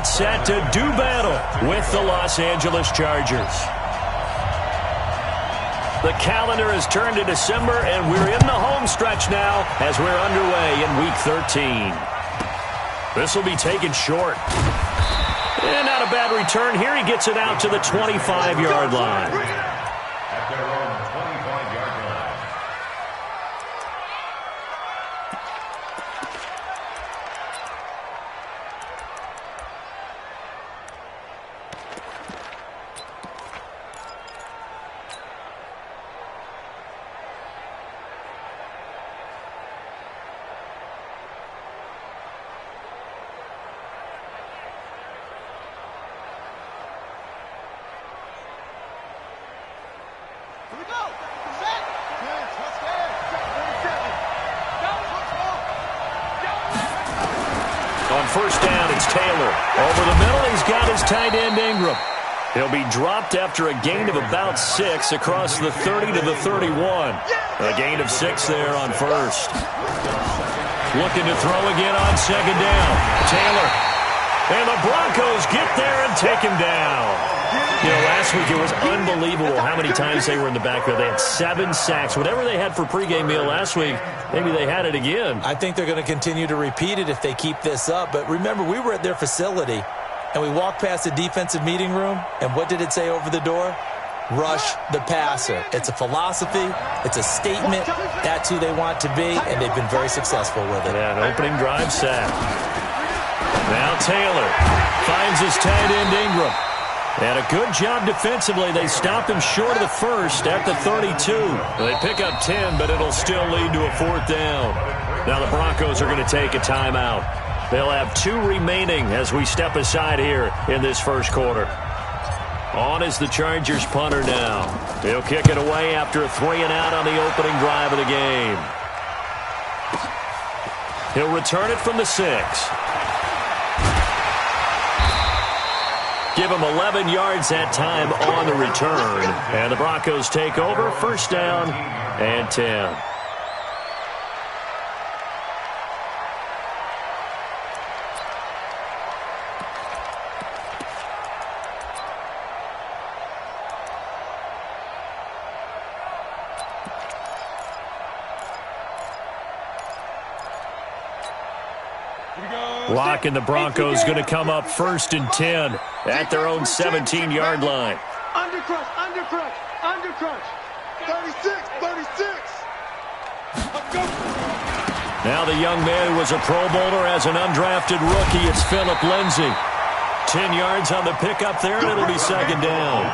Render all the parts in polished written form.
get set to do battle with the Los Angeles Chargers. The calendar has turned to December, and we're in the home stretch now as we're underway in Week 13. This will be taken short. And not a bad return here. He gets it out to the 25-yard line. On first down, it's Taylor. Over the middle, he's got his tight end, Ingram. He'll be dropped after a gain of about 6 across the 30 to the 31. A gain of 6 there on first. Looking to throw again on second down. Taylor. And the Broncos get there and take him down. You know, last week it was unbelievable how many times they were in the backfield. They had 7 sacks. Whatever they had for pregame meal last week, maybe they had it again. I think they're going to continue to repeat it if they keep this up. But remember, we were at their facility, and we walked past the defensive meeting room, and what did it say over the door? Rush the passer. It's a philosophy. It's a statement. That's who they want to be, and they've been very successful with it. Yeah, an opening drive sack. Now Taylor finds his tight end, Ingram. And a good job defensively. They stop him short of the first at the 32. They pick up 10, but it'll still lead to a 4th down. Now the Broncos are going to take a timeout. They'll have 2 remaining as we step aside here in this first quarter. On is the Chargers punter now. He'll kick it away after a 3-and-out on the opening drive of the game. He'll return it from the 6. Give him 11 yards that time on the return. And the Broncos take over. First down and 10. Lock and the Broncos going to come up 1st and 10 at their own 17-yard line. Undercrush, undercrush, undercrush. 36, 36. Now the young man who was a Pro Bowler as an undrafted rookie, it's Philip Lindsay. 10 yards on the pickup there, and it'll be 2nd down.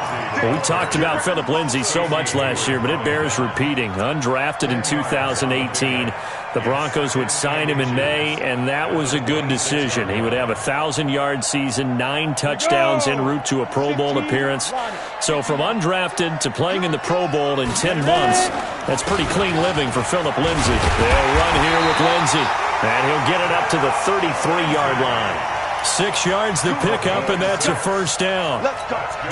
Well, we talked about Philip Lindsay so much last year, but it bears repeating. Undrafted in 2018. The Broncos would sign him in May, and that was a good decision. He would have a 1,000-yard season, 9 touchdowns en route to a Pro Bowl appearance. So from undrafted to playing in the Pro Bowl in 10 months, that's pretty clean living for Philip Lindsay. They'll run here with Lindsay, and he'll get it up to the 33-yard line. 6 yards the pickup, and that's a 1st down.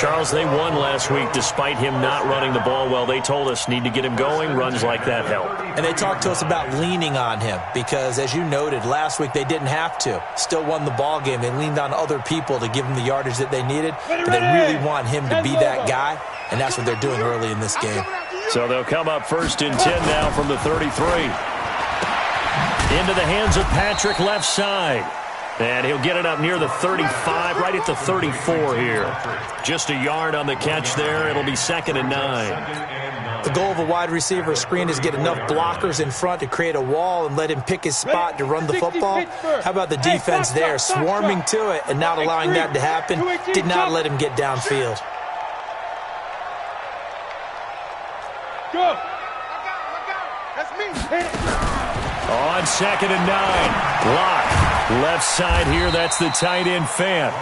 Charles, they won last week despite him not running the ball well. They told us need to get him going. Runs like that help. And they talked to us about leaning on him because, as you noted, last week they didn't have to. Still won the ball game. They leaned on other people to give them the yardage that they needed. But they really want him to be that guy, and that's what they're doing early in this game. So they'll come up 1st and 10 now from the 33. Into the hands of Patrick left side. And he'll get it up near the 35, right at the 34 here. Just a yard on the catch there. It'll be 2nd and 9. The goal of a wide receiver screen is get enough blockers in front to create a wall and let him pick his spot to run the football. How about the defense there, swarming to it and not allowing that to happen? Did not let him get downfield. Go. I got it. That's me. On 2nd and 9. Lock. Left side here, that's the tight end Fant.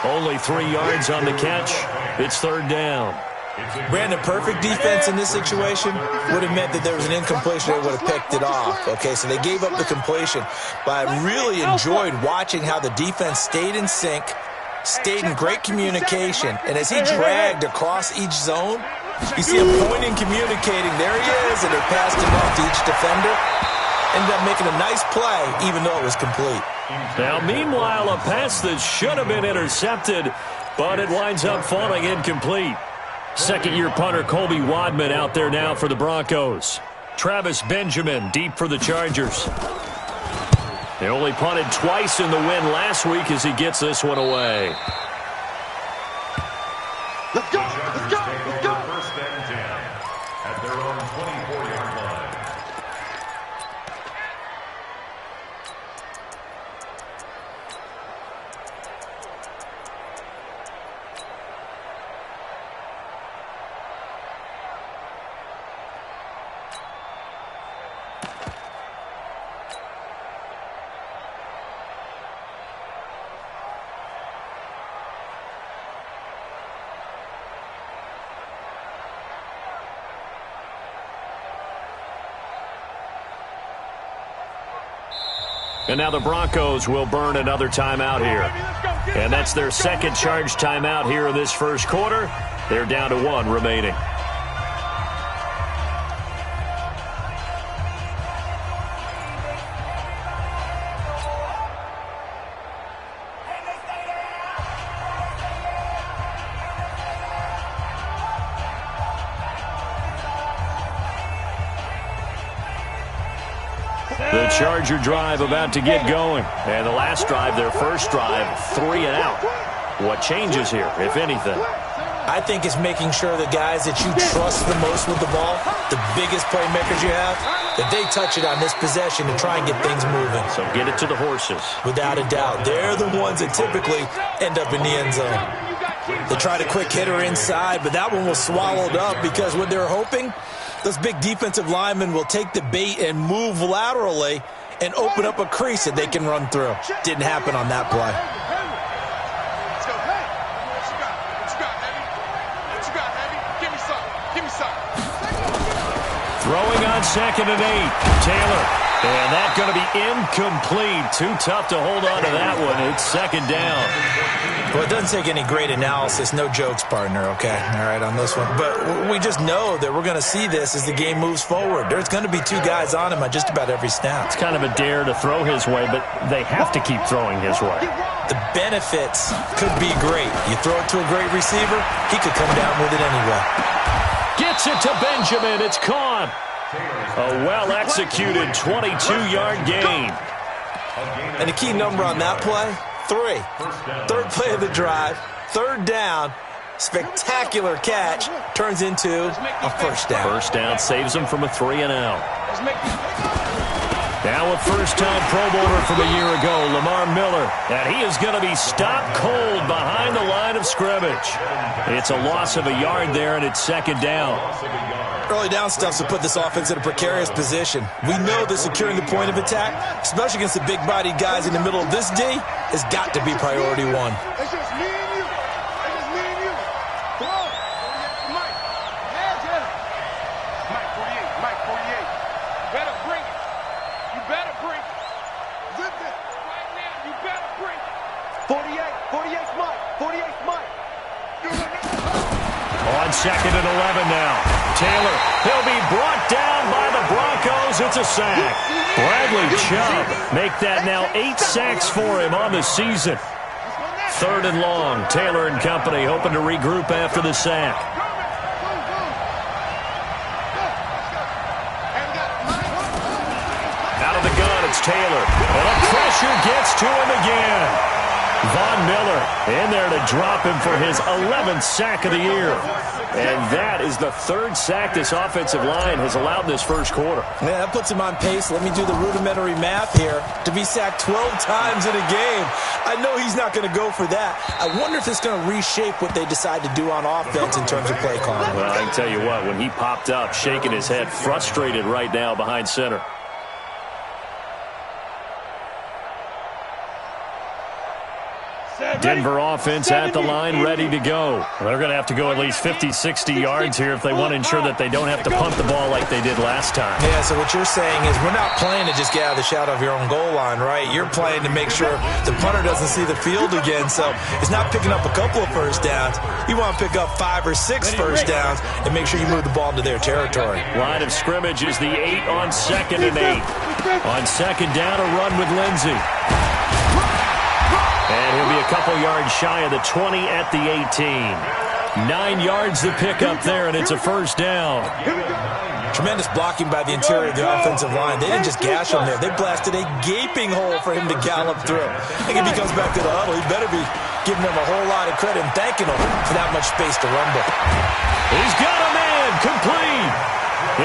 Only 3 yards on the catch. It's 3rd down. Brandon, perfect defense in this situation would have meant that there was an incompletion. They would have picked it off. Okay, so they gave up the completion. But I really enjoyed watching how the defense stayed in sync, stayed in great communication. And as he dragged across each zone, you see him pointing, communicating. There he is, and they passed him off to each defender. ended up making a nice play, even though it was complete. Now, meanwhile, a pass that should have been intercepted, but it winds up falling incomplete. Second-year punter Colby Wadman out there now for the Broncos. Travis Benjamin deep for the Chargers. They only punted twice in the win last week as he gets this one away. Let's go! Let's go! Let's go! First and 10 at their own 24-yard line. And now the Broncos will burn another timeout here. And that's their second charge timeout here in this first quarter. They're down to one remaining. The Charger drive about to get going. And the last drive, their first drive, 3 and out. What changes here, if anything? I think it's making sure the guys that you trust the most with the ball, the biggest playmakers you have, that they touch it on this possession to try and get things moving. So get it to the horses. Without a doubt. They're the ones that typically end up in the end zone. They tried a quick hitter inside, but that one was swallowed up because what they're hoping, those big defensive linemen will take the bait and move laterally and open up a crease that they can run through. Didn't happen on that play. Let's go. Hey, what you got? What you got, Heavy? What you got, Heavy? Give me some. Give me some. Throwing on 2nd and 8. Taylor. And that's going to be incomplete. Too tough to hold on to that one. It's 2nd down. Well, it doesn't take any great analysis. No jokes, partner, okay? All right, on this one. But we just know that we're going to see this as the game moves forward. There's going to be 2 guys on him on just about every snap. It's kind of a dare to throw his way, but they have to keep throwing his way. The benefits could be great. You throw it to a great receiver, he could come down with it anyway. Gets it to Benjamin. It's caught. A well-executed 22-yard gain. And the key number on that play, 3. Third play of the drive, 3rd down, spectacular catch, turns into a first down. First down saves them from a 3 and out. Now a first-time Pro Bowler from a year ago, Lamar Miller. And he is going to be stopped cold behind the line of scrimmage. It's a loss of a yard there, and it's 2nd down. Early down stuff's to put this offense in a precarious position. We know that securing the point of attack, especially against the big-bodied guys in the middle of this D, has got to be priority 1. It's just me and you. It's just me and you. Come on. Mike. Yeah. Mike 48. Mike 48. You better bring it. You better bring it. Zip it. Right now, you better bring it. 48. 48's Mike. 48's Mike. On 2nd and 11 now. Taylor, he'll be brought down by the Broncos. It's a sack. Bradley Chubb make that now 8 sacks for him on the season. 3rd and long. Taylor and company hoping to regroup after the sack. Out of the gun, it's Taylor. And the pressure gets to him again. Von Miller in there to drop him for his 11th sack of the year. And that is the 3rd sack this offensive line has allowed this first quarter. Yeah, that puts him on pace. Let me do the rudimentary math here. To be sacked 12 times in a game. I know he's not going to go for that. I wonder if it's going to reshape what they decide to do on offense in terms of play calling. Well, I can tell you what, when he popped up, shaking his head, frustrated right now behind center. Denver offense at the line, ready to go. They're going to have to go at least 50, 60 yards here if they want to ensure that they don't have to punt the ball like they did last time. Yeah, so what you're saying is we're not playing to just get out of the shadow of your own goal line, right? You're playing to make sure the punter doesn't see the field again. So it's not picking up a couple of first downs. You want to pick up 5 or 6 first downs and make sure you move the ball into their territory. Line of scrimmage is the 8 on 2nd and 8. On second down, a run with Lindsey. And he'll be a couple yards shy of the 20 at the 18. 9 yards to pick up there, and it's a first down. Tremendous blocking by the interior of the offensive line. They didn't just gash him there. They blasted a gaping hole for him to gallop through. I think if he comes back to the huddle, he better be giving them a whole lot of credit and thanking him for that much space to rumble. He's got a man complete.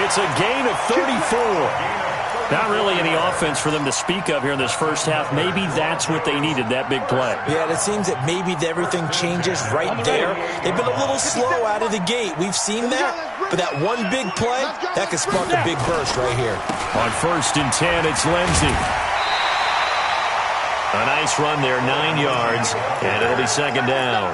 It's a gain of 34. Not really any offense for them to speak of here in this first half. Maybe that's what they needed, that big play. Yeah, it seems that maybe everything changes right there. They've been a little slow out of the gate. We've seen that. But that one big play, that could spark a big burst right here. On 1st and 10, it's Lindsey. A nice run there, 9 yards, and it'll be second down.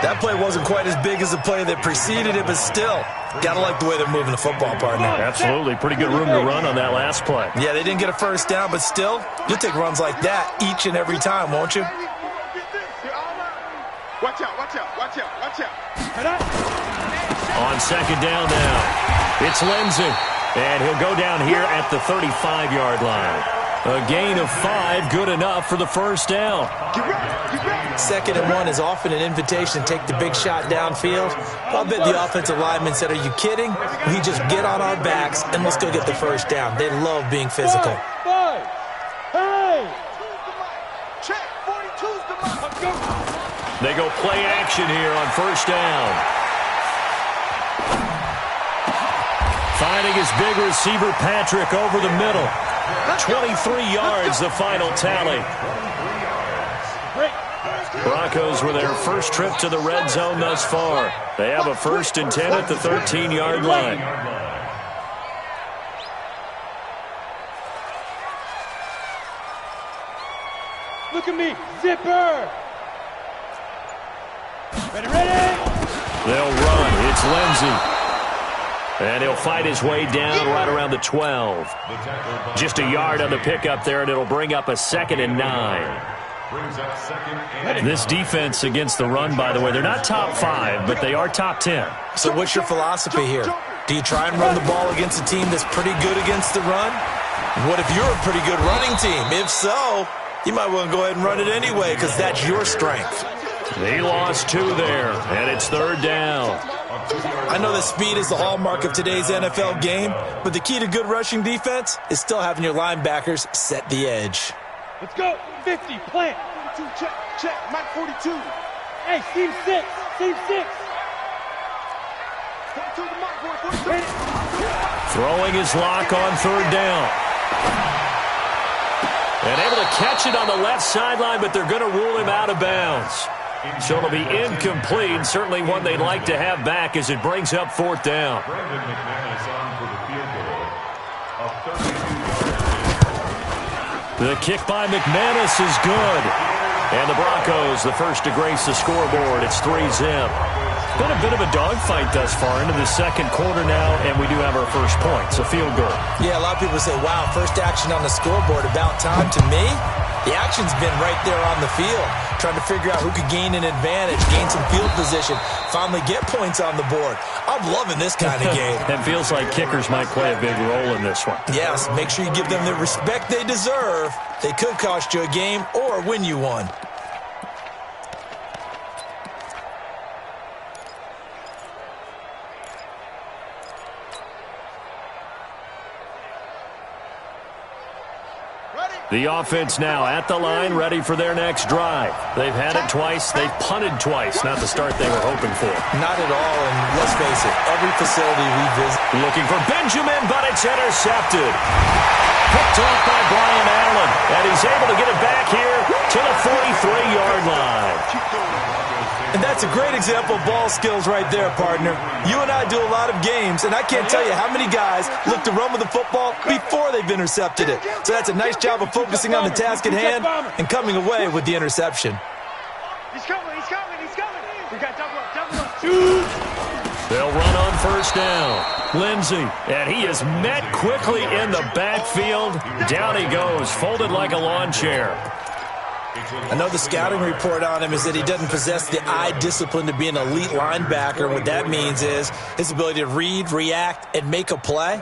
That play wasn't quite as big as the play that preceded it, but still, gotta like the way they're moving the football, partner. Absolutely. Pretty good room to run on that last play. Yeah, they didn't get a first down, but still, you'll take runs like that each and every time, won't you? Watch out, watch out, watch out, watch out. On second down now, it's Lindsey, and he'll go down here at the 35-yard line. A gain of 5, good enough for the first down. 2nd and 1 is often an invitation to take the big shot downfield. I'll bet the offensive lineman said, are you kidding? We just get on our backs and let's go get the first down. They love being physical. They go play action here on first down. Finding his big receiver, Patrick, over the middle. 23 yards, the final tally. Broncos with their first trip to the red zone thus far. They have a 1st and 10 at the 13-yard line. Look at me, zipper. Ready? They'll run. It's Lindsey. And he'll fight his way down right around the 12. Just a yard on the pickup there, and it'll bring up a 2nd and 9. This defense against the run, by the way, they're not top 5, but they are top 10. So what's your philosophy here? Do you try and run the ball against a team that's pretty good against the run? What if you're a pretty good running team? If so, you might want to go ahead and run it anyway because that's your strength. He lost 2 there, and it's 3rd down. I know that speed is the hallmark of today's NFL game, but the key to good rushing defense is still having your linebackers set the edge. Let's go. 50, plant. 42, check, Mike 42. Hey, seam 6. 42 to Mike, 42. Throwing his lock on 3rd down. And able to catch it on the left sideline, but they're going to rule him out of bounds. So it'll be incomplete, certainly one they'd like to have back as it brings up 4th down. The kick by McManus is good. And the Broncos, the first to grace the scoreboard. It's 3-zip. Been a bit of a dogfight thus far into the 2nd quarter now, and we do have our first points, a field goal. Yeah, a lot of people say, wow, first action on the scoreboard, about time. To me, the action's been right there on the field, trying to figure out who could gain an advantage, gain some field position, finally get points on the board. I'm loving this kind of game. It feels like kickers might play a big role in this one. Yes, make sure you give them the respect they deserve. They could cost you a game or win you one. The offense now at the line, ready for their next drive. They've had it twice. They've punted twice. Not the start they were hoping for. Not at all, and let's face it, every facility we visit. Looking for Benjamin, but it's intercepted. Picked off by Brian Allen, and he's able to get it back here to the 43-yard line. And that's a great example of ball skills right there, partner. You and I do a lot of games, and I can't tell you how many guys look to run with the football before they've intercepted it. So that's a nice job of focusing on the task at hand and coming away with the interception. He's coming. We got double up. Shoot. They'll run on first down. Lindsey, and he is met quickly in the backfield. Down he goes, folded like a lawn chair. I know the scouting report on him is that he doesn't possess the eye discipline to be an elite linebacker. What that means is his ability to read, react, and make a play.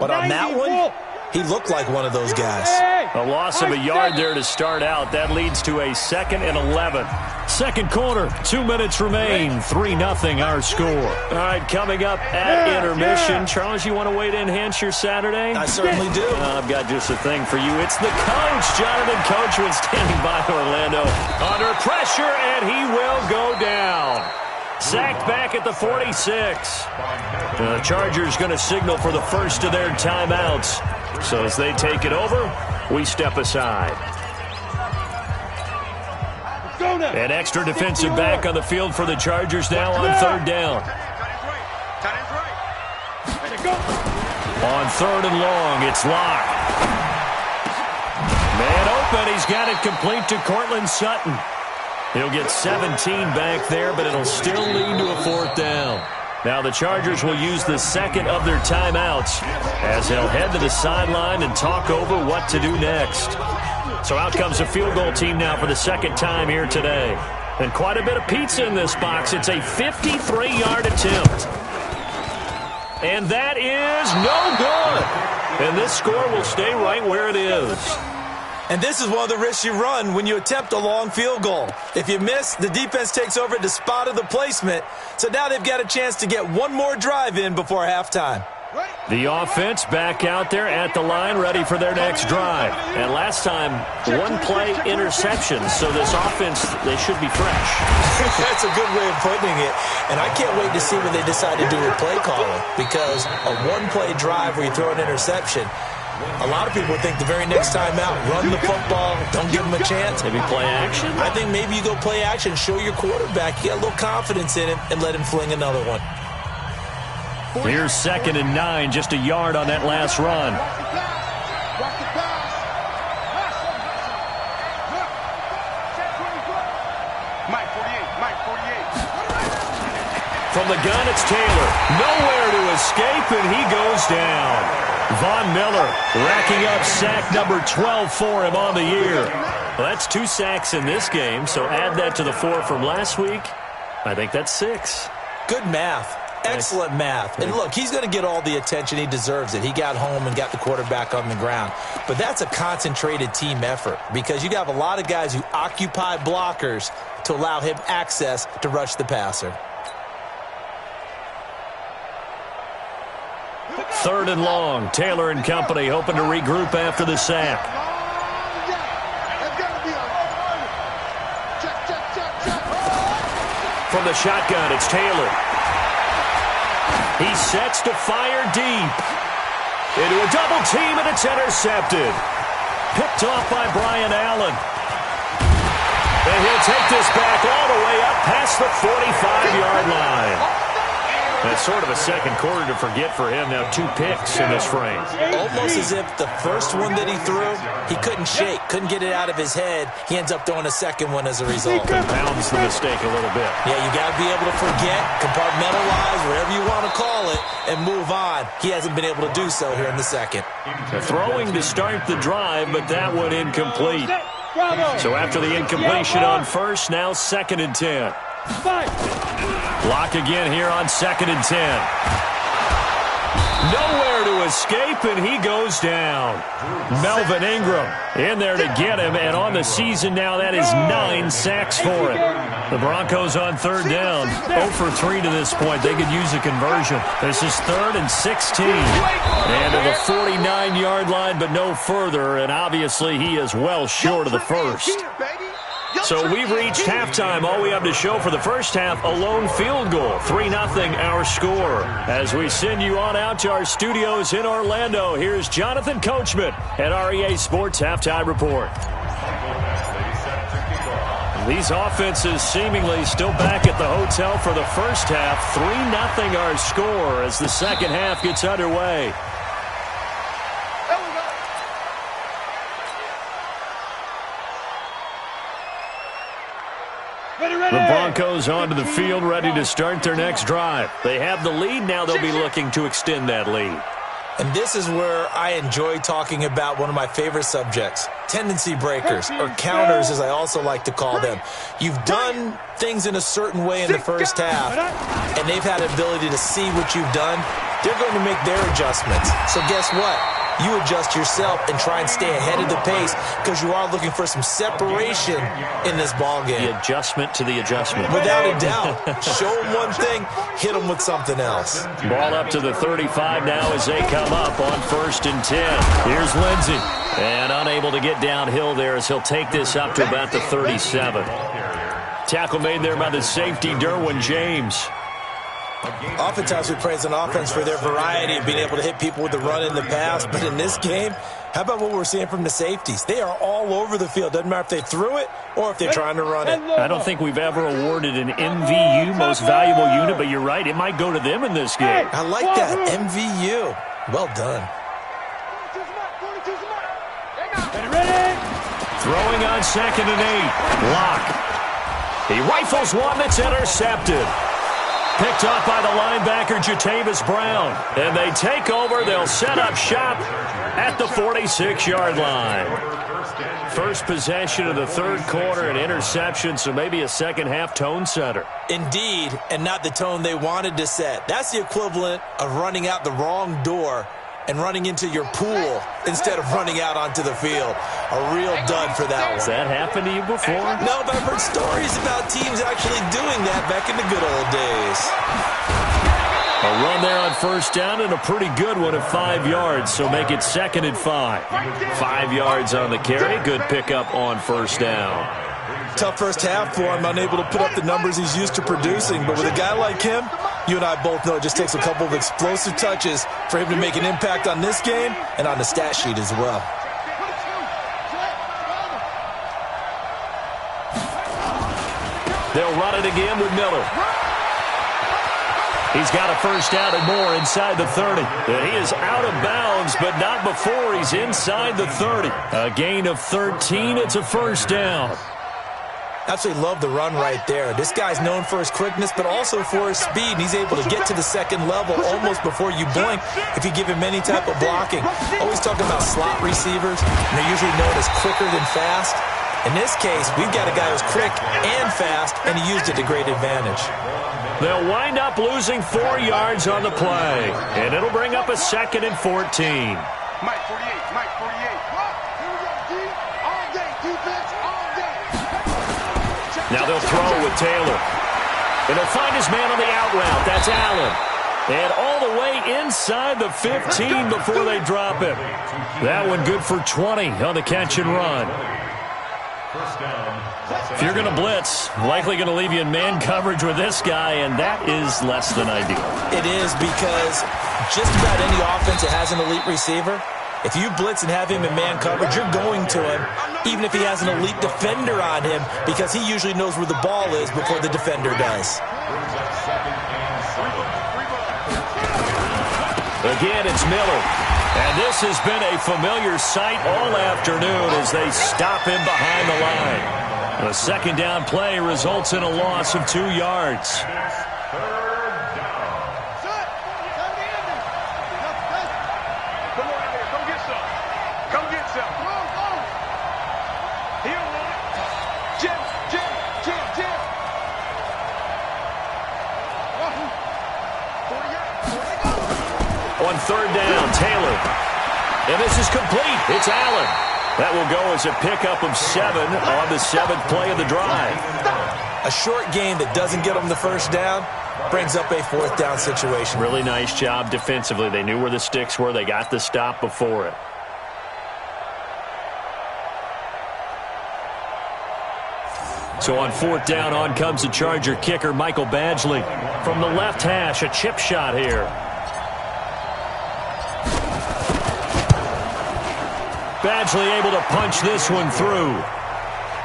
But on that one, He looked like one of those guys. A loss of a yard there to start out. That leads to a 2nd and 11. Second quarter, 2 minutes remain. 3-0 our score. All right, coming up at intermission. Charles, you want to wait to enhance your Saturday? I certainly do. I've got just a thing for you. It's the coach, Jonathan Coachman, standing by Orlando. Under pressure, and he will go down. Sacked back at the 46. The Chargers going to signal for the first of their timeouts. So as they take it over, we step aside. An extra defensive back on the field for the Chargers now on 3rd down. On 3rd and long, it's Locke. Man open, he's got it complete to Cortland Sutton. He'll get 17 back there, but it'll still lead to a 4th down. Now the Chargers will use the second of their timeouts as they'll head to the sideline and talk over what to do next. So out comes the field goal team now for the second time here today. And quite a bit of pizza in this box. It's a 53-yard attempt. And that is no good. And this score will stay right where it is. And this is one of the risks you run when you attempt a long field goal. If you miss, the defense takes over at the spot of the placement. So now they've got a chance to get one more drive in before halftime. The offense back out there at the line, ready for their next drive. And last time, one-play interception. So this offense, they should be fresh. That's a good way of putting it. And I can't wait to see what they decide to do with play calling. Because a one-play drive where you throw an interception, a lot of people think the very next time out, run the football, don't give them a chance. Maybe play action? I think maybe you go play action, show your quarterback, you got a little confidence in him, and let him fling another one. Here's 2nd and 9, just a yard on that last run. From the gun, it's Taylor. Nowhere to escape, and he goes down. Von Miller racking up sack number 12 for him on the year. Well, that's 2 sacks in this game, so add that to the 4 from last week. I think that's 6. Good math. Excellent math. And look, he's going to get all the attention. He deserves it. He got home and got the quarterback on the ground. But that's a concentrated team effort because you have a lot of guys who occupy blockers to allow him access to rush the passer. 3rd and long. Taylor and company hoping to regroup after the sack. From the shotgun, it's Taylor. He sets to fire deep. Into a double team, and it's intercepted. Picked off by Brian Allen. And he'll take this back all the way up past the 45-yard line. That's sort of a second quarter to forget for him. Now 2 picks in this frame. Almost as if the first one that he threw, he couldn't shake, couldn't get it out of his head. He ends up throwing a second one as a result. Compounds the mistake a little bit. Yeah, you got to be able to forget, compartmentalize, whatever you want to call it, and move on. He hasn't been able to do so here in the second. Throwing to start the drive, but that one incomplete. So after the incompletion on first, now 2nd and 10. Lock again here on 2nd and 10. Nowhere to escape, and he goes down. Melvin Ingram in there to get him, and on the season now, that is 9 sacks for him. The Broncos on 3rd down, 0 for 3 to this point. They could use a conversion. This is 3rd and 16. And to the 49-yard line, but no further, and obviously he is well short of the first. So we've reached halftime. All we have to show for the first half, a lone field goal. 3-0 our score. As we send you on out to our studios in Orlando, here's Jonathan Coachman at REA Sports Halftime Report. These offenses seemingly still back at the hotel for the first half. 3-0 our score as the second half gets underway. The Broncos onto the field, ready to start their next drive. They have the lead. Now they'll be looking to extend that lead. And this is where I enjoy talking about one of my favorite subjects, tendency breakers, or counters as I also like to call them. You've done things in a certain way in the first half, and they've had the ability to see what you've done. They're going to make their adjustments. So guess what? you adjust yourself and try and stay ahead of the pace because you are looking for some separation in this ball game. The adjustment to the adjustment. Without a doubt. Show them one thing, hit them with something else. Ball up to the 35 now as they come up on 1st and 10. Here's Lindsey. And unable to get downhill there as he'll take this up to about the 37. Tackle made there by the safety, Derwin James. Oftentimes we praise an offense for their variety of being able to hit people with the run in the pass. But in this game, how about what we're seeing from the safeties? They are all over the field. Doesn't matter if they threw it or if they're trying to run it. I don't think we've ever awarded an MVU, most valuable unit, but you're right. It might go to them in this game. I like that. MVU. Well done. Ready? Throwing on 2nd and 8. Lock. He rifles one that's intercepted. Picked off by the linebacker, Jatavis Brown. And they take over. They'll set up shop at the 46-yard line. First possession of the 3rd quarter, an interception, so maybe a second-half tone setter. Indeed, and not the tone they wanted to set. That's the equivalent of running out the wrong door and running into your pool instead of running out onto the field. A real dud for that one. Has that happened to you before? No, but I've heard stories about teams actually doing that back in the good old days. A run there on 1st down and a pretty good one at 5 yards, so make it 2nd and 5. 5 yards on the carry. Good pickup on 1st down. Tough first half for him, unable to put up the numbers he's used to producing. But with a guy like him, you and I both know it just takes a couple of explosive touches for him to make an impact on this game and on the stat sheet as well. They'll run it again with Miller. He's got a 1st down and more inside the 30. And he is out of bounds, but not before he's inside the 30. A gain of 13. It's a 1st down. Absolutely love the run right there. This guy's known for his quickness, but also for his speed. And he's able to get to the 2nd level almost before you blink if you give him any type of blocking. Always talking about slot receivers, and they're usually known as quicker than fast. In this case, we've got a guy who's quick and fast, and he used it to great advantage. They'll wind up losing 4 yards on the play, and it'll bring up a 2nd and 14. Mike 48, Mike 48. Here we go, D. All day, defense, all day. Now they'll throw with Taylor. And he'll find his man on the out route. That's Allen. And all the way inside the 15 before they drop him. That one good for 20 on the catch and run. If you're going to blitz, likely going to leave you in man coverage with this guy, and that is less than ideal. It is because just about any offense that has an elite receiver, if you blitz and have him in man coverage, you're going to him, even if he has an elite defender on him, because he usually knows where the ball is before the defender does. Again, it's Miller. And this has been a familiar sight all afternoon as they stop him behind the line. A 2nd down play results in a loss of 2 yards. On 3rd down, Taylor. And this is complete. It's Allen. That will go as a pickup of 7 on the 7th play of the drive. A short gain that doesn't get them the 1st down brings up a 4th down situation. Really nice job defensively. They knew where the sticks were. They got the stop before it. So on 4th down, on comes the Charger kicker, Michael Badgley. From the left hash, a chip shot here. Badgley able to punch this one through.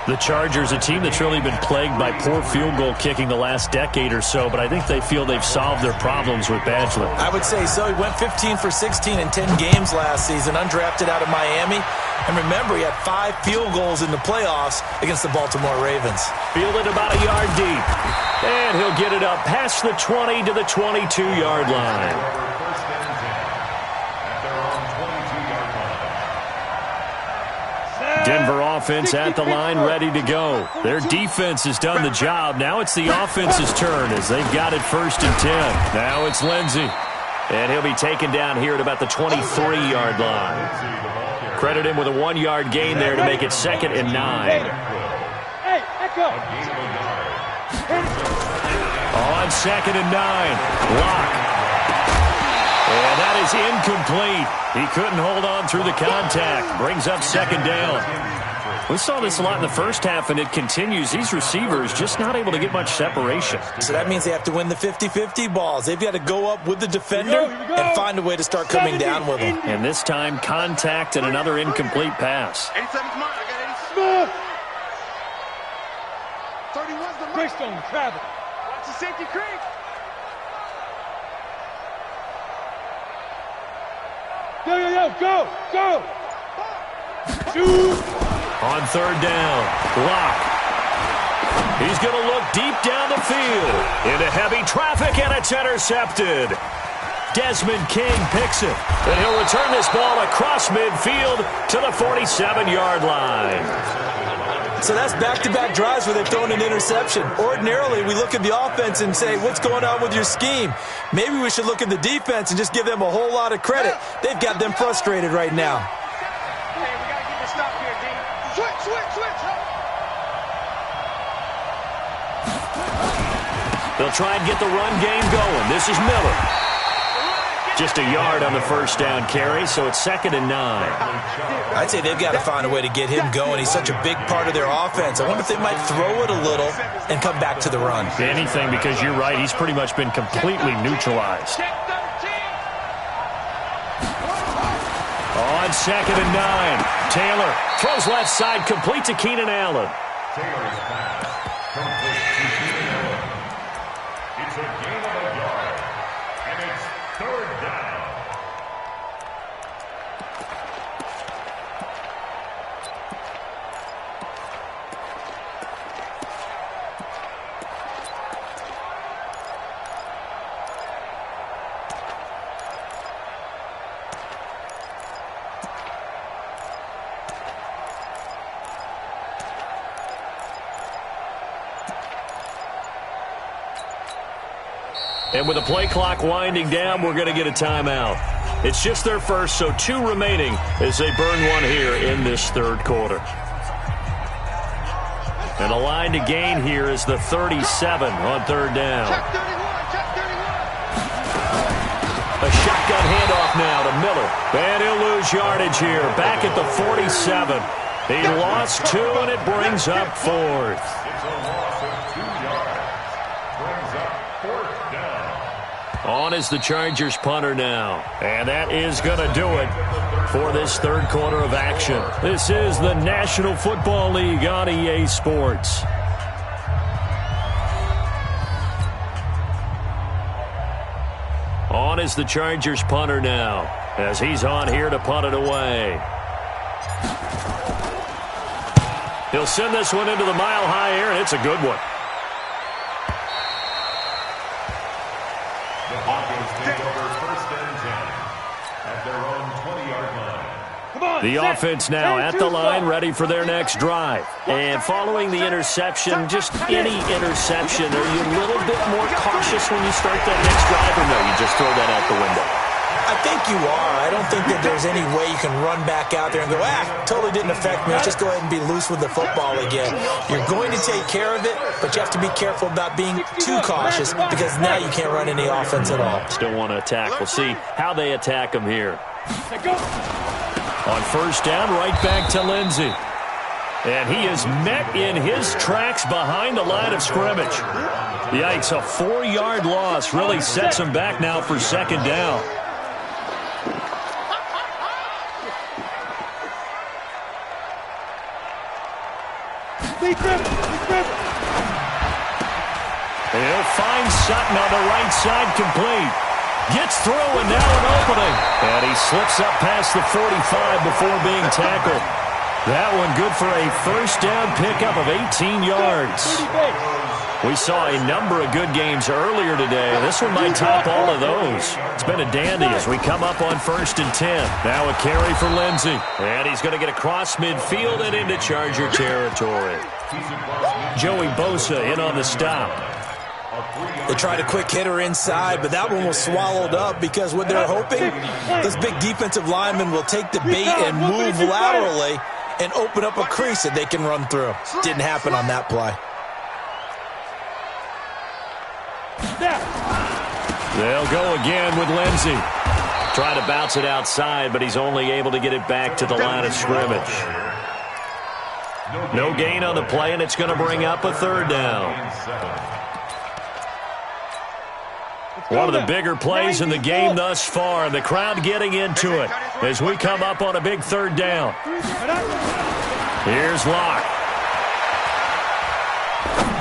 The Chargers, a team that's really been plagued by poor field goal kicking the last decade or so, but I think they feel they've solved their problems with Badgley. I would say so. He went 15 for 16 in 10 games last season, undrafted out of Miami. And remember, he had 5 field goals in the playoffs against the Baltimore Ravens. Fielded about a yard deep. And he'll get it up past the 20 to the 22-yard line. Denver offense at the line, ready to go. Their defense has done the job. Now it's the offense's turn as they've got it 1st and 10. Now it's Lindsey. And he'll be taken down here at about the 23-yard line. Credit him with a 1-yard gain there to make it 2nd and 9. Hey, echo. On 2nd and 9. Lock. And that is incomplete. He couldn't hold on through the contact. Brings up 2nd down. We saw this a lot in the first half, and it continues. These receivers just not able to get much separation. So that means they have to win the 50-50 balls. They've got to go up with the defender and find a way to start coming down with them. And this time, contact and another incomplete pass. 87's mine. I got 87. 31's the Chris on travel. Watch the safety creep. Yo, go. Shoot. On 3rd down, Lock. He's going to look deep down the field into heavy traffic, and it's intercepted. Desmond King picks it, and he'll return this ball across midfield to the 47-yard line. So that's back-to-back drives where they've thrown an interception. Ordinarily, we look at the offense and say, what's going on with your scheme? Maybe we should look at the defense and just give them a whole lot of credit. They've got them frustrated right now. Hey, we got to get this stop here, D. Switch. They'll try and get the run game going. This is Miller. Just a yard on the 1st down carry, so it's 2nd and 9. I'd say they've got to find a way to get him going. He's such a big part of their offense. I wonder if they might throw it a little and come back to the run. Anything, because you're right, he's pretty much been completely neutralized. On 2nd and 9, Taylor throws left side, complete to Keenan Allen. Taylor's pass complete to Keenan Allen. It's a gain of a yard, and it's 3rd down. And with the play clock winding down, we're going to get a timeout. It's just their first, so 2 remaining as they burn one here in this 3rd quarter. And the line to gain here is the 37 on 3rd down. A shotgun handoff now to Miller. And he'll lose yardage here. Back at the 47. He lost 2, and it brings up 4th. It's a loss of 2 yards. Brings up 4th down. On is the Chargers punter now. And that is going to do it for this 3rd quarter of action. This is the National Football League on EA Sports. On is the Chargers punter now, as he's on here to punt it away. He'll send this one into the mile-high air, and it's a good one. The Broncos take over 1st and 10 at their own 20-yard line. The offense now at the line, ready for their next drive. And following the interception, just any interception, are you a little bit more cautious when you start that next drive, or no, you just throw that out the window? I think you are. I don't think that there's any way you can run back out there and go, totally didn't affect me. Let's just go ahead and be loose with the football again. You're going to take care of it, but you have to be careful about being too cautious because now you can't run any offense at all. Still want to attack. We'll see how they attack him here. On 1st down, right back to Lindsey. And he is met in his tracks behind the line of scrimmage. Yikes, a 4-yard loss really sets him back now for 2nd down. He'll find Sutton on the right side, complete. Gets through, and now an opening. And he slips up past the 45 before being tackled. That one good for a 1st down pickup of 18 yards. We saw a number of good games earlier today. This one might top all of those. It's been a dandy as we come up on 1st and 10. Now a carry for Lindsey. And he's going to get across midfield and into Charger territory. Joey Bosa in on the stop. They tried a quick hitter inside, but that one was swallowed up because what they're hoping, this big defensive lineman will take the bait and move laterally and open up a crease that they can run through. Didn't happen on that play. They'll go again with Lindsey. Trying to bounce it outside, but he's only able to get it back to the line of scrimmage. No gain on the play, and it's going to bring up a third down. One of the bigger plays in the game thus far, and the crowd getting into it as we come up on a big third down. Here's Locke.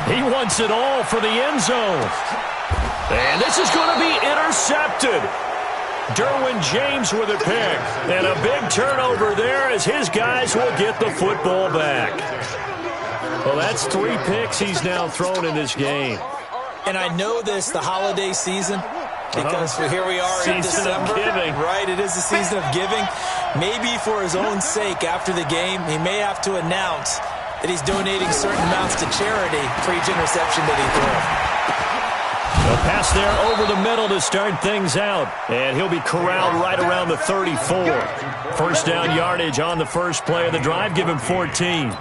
He wants it all for the end zone. And this is going to be intercepted. Derwin James with a pick. And a big turnover there as his guys will get the football back. Well, that's 3 picks he's now thrown in this game. And I know this, the holiday season, because here we are in December. Giving. Right, it is the season of giving. Maybe for his own sake after the game, he may have to announce that he's donating certain amounts to charity for each interception that he throws. A pass there over the middle to start things out. And he'll be corralled right around the 34. First down yardage on the first play of the drive. Give him 14. And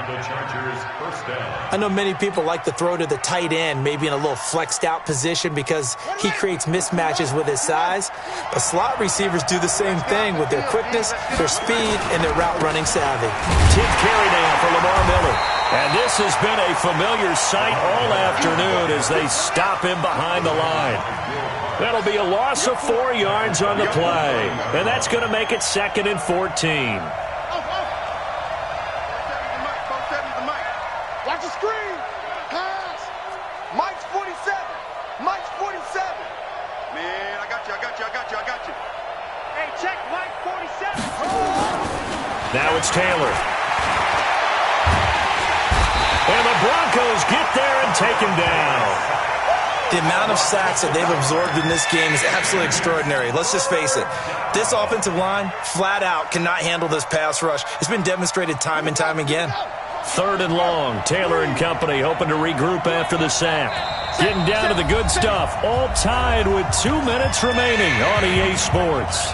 the Chargers first down. I know many people like to throw to the tight end, maybe in a little flexed out position because he creates mismatches with his size. But slot receivers do the same thing with their quickness, their speed, and their route running savvy. 10th carry now for Lamar Miller. And this has been a familiar sight all afternoon as they stop him behind the line. That'll be a loss of 4 yards on the play. And that's going to make it 2nd and 14. Watch the screen. Pass. Mike's 47. Mike's 47. Man, I got you. Hey, check Mike 47. Now it's Taylor. And the Broncos get there and take him down. The amount of sacks that they've absorbed in this game is absolutely extraordinary. Let's just face it. This offensive line, flat out, cannot handle this pass rush. It's been demonstrated time and time again. 3rd and long. Taylor and company hoping to regroup after the sack. Getting down to the good stuff. All tied with 2 minutes remaining on EA Sports.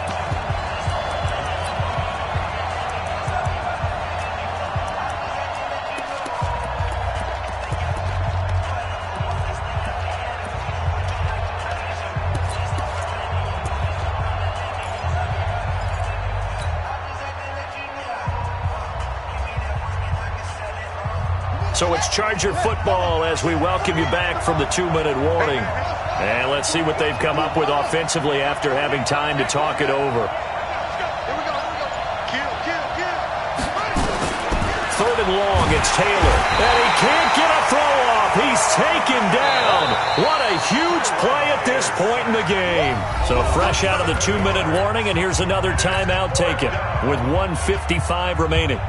So it's Charger football as we welcome you back from the 2-minute warning. And let's see what they've come up with offensively after having time to talk it over. 3rd and long, it's Taylor. And he can't get a throw off. He's taken down. What a huge play at this point in the game. So fresh out of the 2-minute warning, and here's another timeout taken with 1:55 remaining.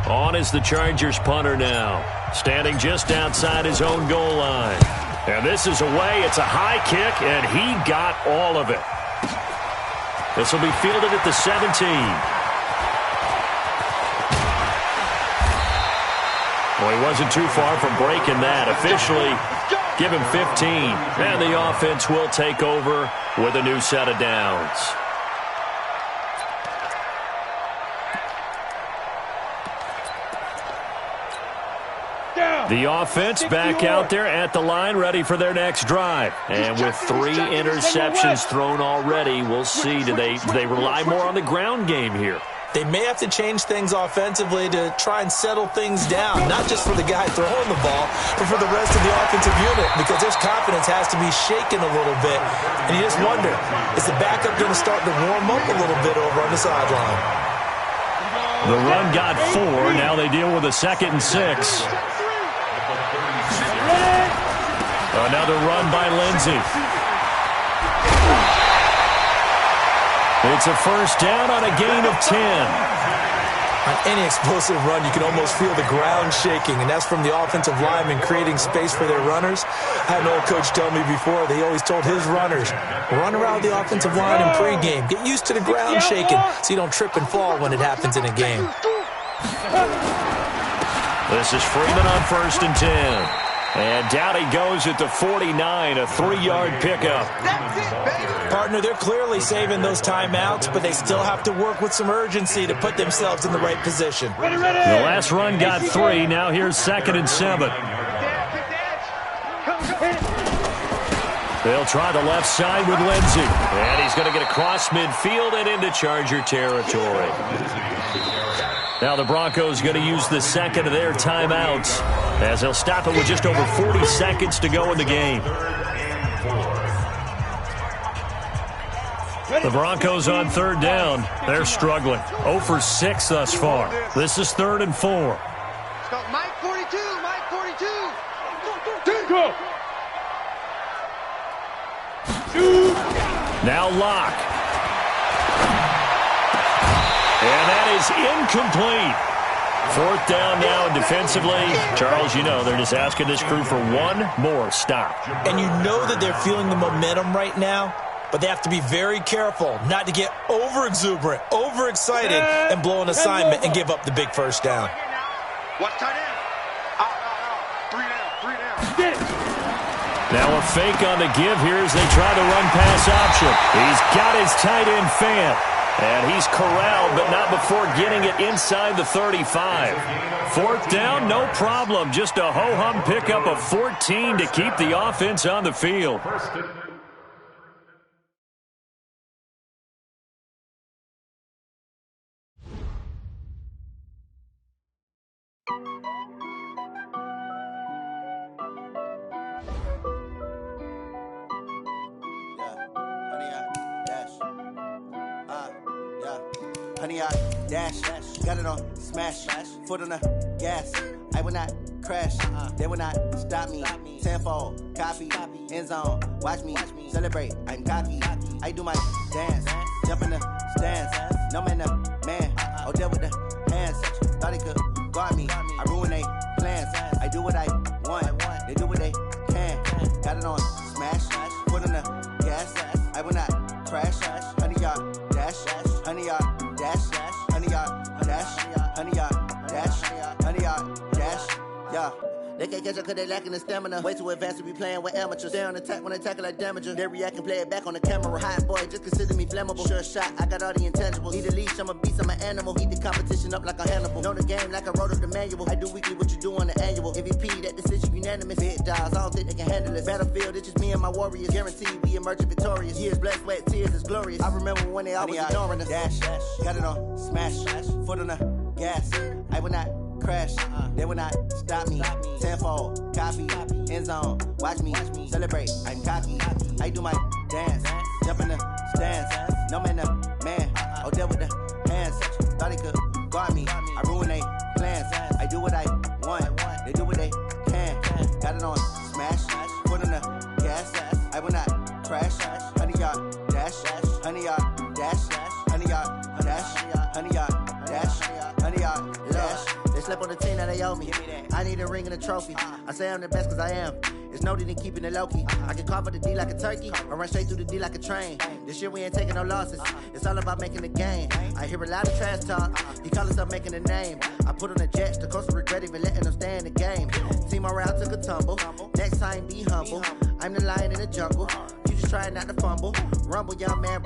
On is the Chargers punter now, standing just outside his own goal line. And this is away. It's a high kick, and he got all of it. This will be fielded at the 17. Well, he wasn't too far from breaking that. Officially, give him 15. And the offense will take over with a new set of downs. The offense back out there at the line, ready for their next drive. And with 3 interceptions thrown already, we'll see. Do they rely more on the ground game here? They may have to change things offensively to try and settle things down, not just for the guy throwing the ball, but for the rest of the offensive unit, because their confidence has to be shaken a little bit. And you just wonder, is the backup going to start to warm up a little bit over on the sideline? The run got 4. Now they deal with a 2nd and 6. Another run by Lindsey. It's a first down on a gain of 10. On any explosive run, you can almost feel the ground shaking, and that's from the offensive linemen creating space for their runners. I had an old coach tell me before, they always told his runners, run around the offensive line in pregame. Get used to the ground shaking so you don't trip and fall when it happens in a game. This is Freeman on 1st and 10. And down he goes at the 49, a 3-yard pickup. That's it, baby. Partner, they're clearly saving those timeouts, but they still have to work with some urgency to put themselves in the right position. Ready, ready. The last run got 3. Now here's 2nd and 7. They'll try the left side with Lindsey. And he's going to get across midfield and into Charger territory. Now the Broncos going to use the second of their timeouts as they'll stop it with just over 40 seconds to go in the game. The Broncos on 3rd down. They're struggling. 0 for 6 thus far. This is 3rd and 4. Let's go. Mike 42, Mike 42. Go. Shoot. Now Locke. And that is incomplete. 4th down now, and defensively, Charles, you know, they're just asking this crew for one more stop. And you know that they're feeling the momentum right now, but they have to be very careful not to get over-exuberant, overexcited, and blow an assignment and give up the big first down. Watch tight end. Out. 3 down. Get it. Now a fake on the give here as they try the run-pass option. He's got his tight end fan. And he's corralled, but not before getting it inside the 35. 4th down, no problem. Just a ho-hum pickup of 14 to keep the offense on the field. Honey, I dash, got it on smash, foot on the gas. I will not crash, they will not stop me. Tenfold, copy, end zone, watch me celebrate. I'm cocky, I do my dance, jump in the stands. No man, man, oh there with the hands. Thought he could guard me, I ruin they plans. I do what I want, they do what they can. Got it on smash, foot on the gas. I will not crash, honey, y'all dash, honey, y'all. Dash, honey, y'all, dash, honey, y'all, dash, honey, y'all, dash, yeah. They can't catch up cause they lacking the stamina. Way too advanced to be playing with amateurs. Stay on attack when they tackle like damager. They react and play it back on the camera. Hot boy, just consider me flammable. Sure shot, I got all the intangibles. Need a leash, I'm a beast, I'm an animal. Eat the competition up like a Hannibal. Know the game like I wrote up the manual. I do weekly what you do on the annual. MVP, that decision unanimous. Big dogs, I don't think they can handle it. Battlefield, it's just me and my warriors. Guaranteed we emerge victorious. Years, blood, sweat, tears, is glorious. I remember when they always ignoring us. Dash, got it on smash, foot on the gas. I will not crash, they will not stop me. Tenfold, copy, end zone, watch me celebrate. I'm cocky, I do my dance, jump in the stands. No man, oh there with the hands. Thought he could guard me, I ruin they plans. I do what I want, they do what they can. Got it on smash, foot on the gas. I will not crash, honey y'all dash, honey y'all dash, honey y'all dash, honey y'all dash, honey y'all dash. They slept on the team that they owe me. I need a ring and a trophy. I say I'm the best cause I am. It's noted in keeping it low-key. I can carve up the D like a turkey or run straight through the D like a train. This year we ain't taking no losses. It's all about making the game. I hear a lot of trash talk. He call himself making a name. I put on the Jets. The coach will regret even letting them stay in the game. Team morale took a tumble. Next time be humble. I'm the lion in the jungle. You just trying not to fumble. Rumble, young man.